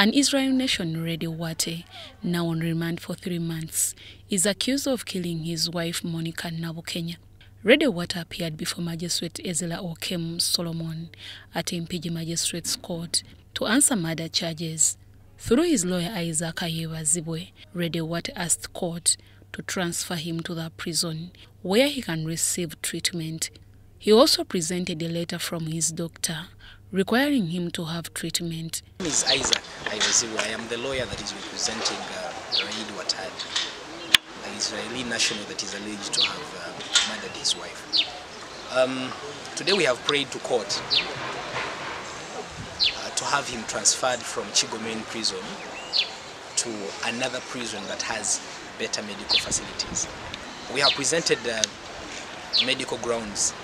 An Israeli national, Radio Wate, now on remand for 3 months, is accused of killing his wife Monica Nabweru. Radio Wate appeared before Magistrate Ezra Okem Solomon at Mpigi Magistrates Court to answer murder charges. Through his lawyer Isaac Ayebazibwe, Radio Wate asked court to transfer him to the prison where he can receive treatment. He also presented a letter from his doctor requiring him to have treatment. My name is Isaac Ayebazibwe. I am the lawyer that is representing Radio Wate, the Israeli national that is alleged to have murdered his wife. Today we have prayed to court to have him transferred from Chigo main prison to another prison that has better medical facilities. We have presented medical grounds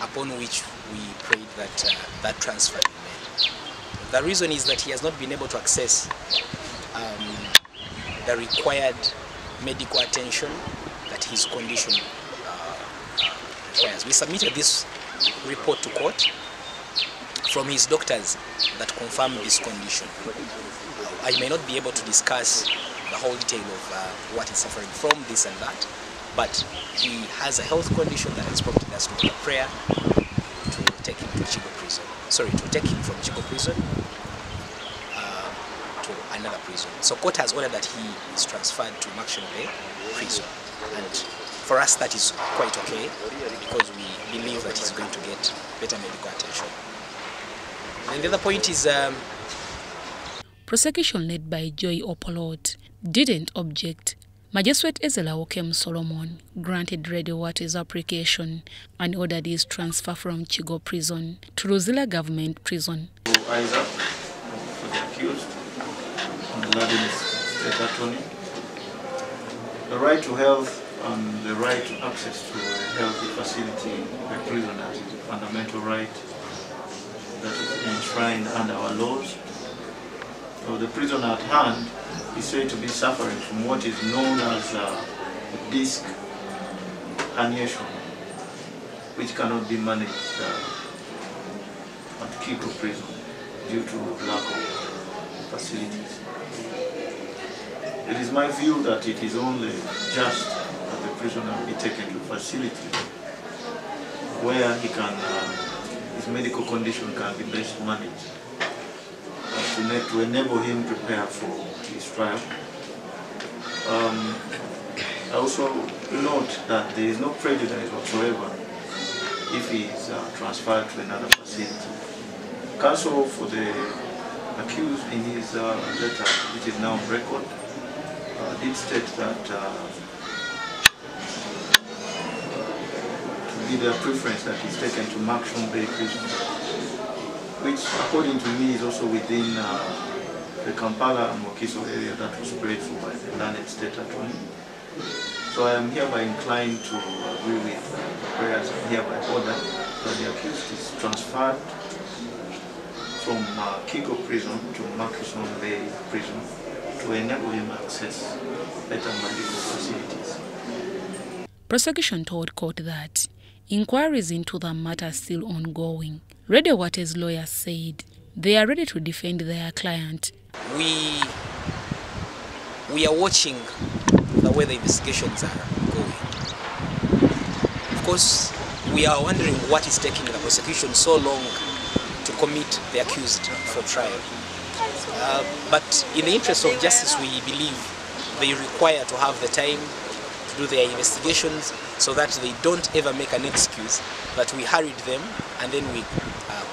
upon which we prayed that that transfer be made. The reason is that he has not been able to access the required medical attention that his condition requires. We submitted this report to court from his doctors that confirm this condition. I may not be able to discuss the whole detail of what he's suffering from, this and that, but he has a health condition that has prompted us to make a prayer to take him to Chigo prison. Sorry, to take him from Chigo prison to another prison. So court has ordered that he is transferred to Maximum Bay prison, and for us that is quite okay because we believe that he's going to get better medical attention. And the other point is prosecution led by Joy Opolot didn't object. Magistrate Ezra Okem Solomon granted Radio Wate's application and ordered his transfer from Chigo prison to Rosilla government prison. Isaac, for the accused, and the Ladin state attorney, the right to health and the right to access to a healthy facility by prisoners is a fundamental right that is enshrined under our laws. So the prisoner at hand is said to be suffering from what is known as disc herniation, which cannot be managed at Chigo prison due to lack of facilities. It is my view that it is only just that the prisoner be taken to a facility where he can, his medical condition can be best managed to enable him prepare for his trial. I also note that there is no prejudice whatsoever if he is transferred to another facility. Counsel for the accused in his letter, which is now on record, did state that to be their preference that he's taken to Maximum Bay prison, which according to me is also within the Kampala and Wakiso area that was prayed for by the learned state attorney. So I am hereby inclined to agree with the prayers and hereby order that the accused is transferred from Chigo prison to Maximum Bay prison to enable him access better medical facilities. Prosecution told court that inquiries into the matter are still ongoing. Radio Wate's lawyers said they are ready to defend their client. We are watching the way the investigations are going. Of course, we are wondering what is taking the prosecution so long to commit the accused for trial. But in the interest of justice, we believe they require to have the time to do their investigations so that they don't ever make an excuse that we hurried them and then we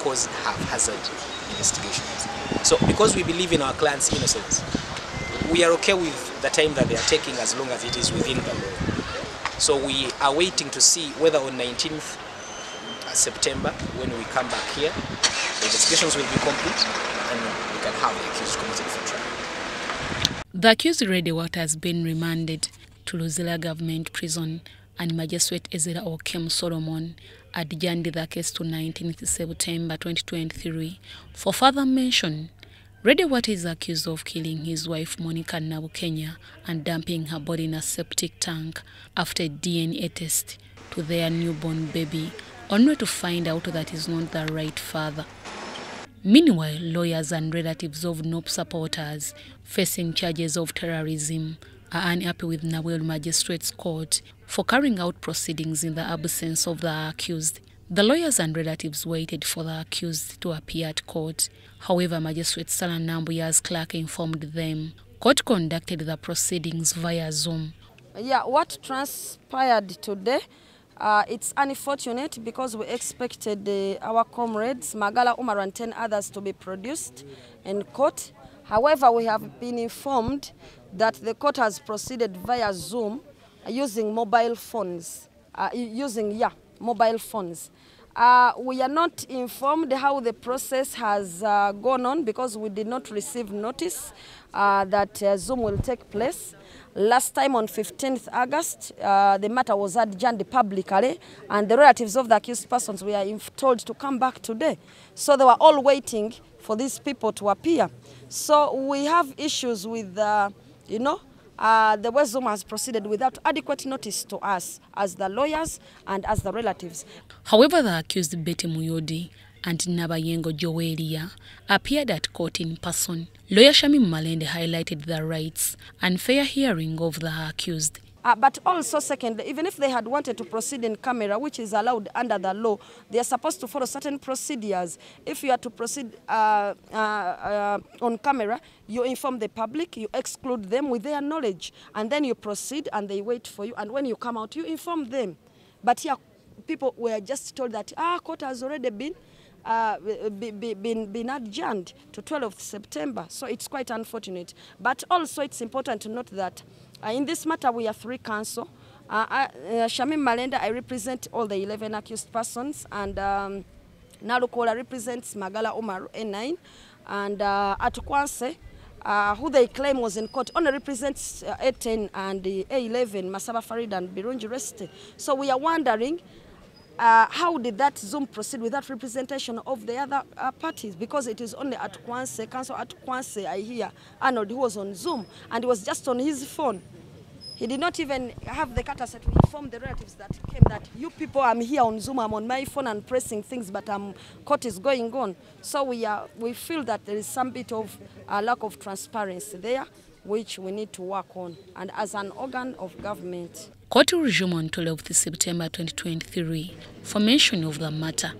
cause haphazard investigations. So because we believe in our client's innocence, we are okay with the time that they are taking as long as it is within the law. So we are waiting to see whether on 19th September, when we come back here, the investigations will be complete and we can have the accused committed for trial. The accused Radio Wate has been remanded to Rosilla government prison, and Magistrate Ezra Okem Solomon adjourned the case to 19th September 2023 for further mention. Radio Wate is accused of killing his wife Monica Nabweru and dumping her body in a septic tank after a DNA test to their newborn baby, only to find out that he's not the right father. Meanwhile, lawyers and relatives of NUP supporters facing charges of terrorism are unhappy with Nabweru Magistrates Court for carrying out proceedings in the absence of the accused. The lawyers and relatives waited for the accused to appear at court. However, Magistrate Sarah Nabweru's clerk informed them court conducted the proceedings via Zoom. Yeah, what transpired today, it's unfortunate because we expected our comrades, Magala, Umar and 10 others to be produced in court. However, we have been informed that the court has proceeded via Zoom using mobile phones, mobile phones. We are not informed how the process has gone on because we did not receive notice that Zoom will take place. Last time on 15th August, the matter was adjourned publicly and the relatives of the accused persons were told to come back today. So they were all waiting for these people to appear. So we have issues with, the way Zoom has proceeded without adequate notice to us as the lawyers and as the relatives. However, the accused Betty Muyodi and Nabayengo Joelia appeared at court in person. Lawyer Shamim Malende highlighted the rights and fair hearing of the accused. But also, secondly, even if they had wanted to proceed in camera, which is allowed under the law, they are supposed to follow certain procedures. If you are to proceed on camera, you inform the public, you exclude them with their knowledge, and then you proceed and they wait for you, and when you come out, you inform them. But here, people were just told that, court has already been adjourned to 12th September, so it's quite unfortunate. But also it's important to note that in this matter we are three counsel. Shamim Malenda, I represent all the 11 accused persons, and Nalukola represents Magala Omar N9, and Atukwanse, who they claim was in court, only represents A10 and A11, Masaba Farid and Birunji Reste. So we are wondering, how did that Zoom proceed without representation of the other parties? Because it is only at Kwanse, Council at Kwanse, I hear, Arnold, who was on Zoom, and he was just on his phone. He did not even have the courtesy to inform the relatives that came that, you people, I'm here on Zoom, I'm on my phone and pressing things, but court is going on. So we feel that there is some bit of lack of transparency there, which we need to work on, and as an organ of government. Court will resume on 12th September 2023 for mention of the matter.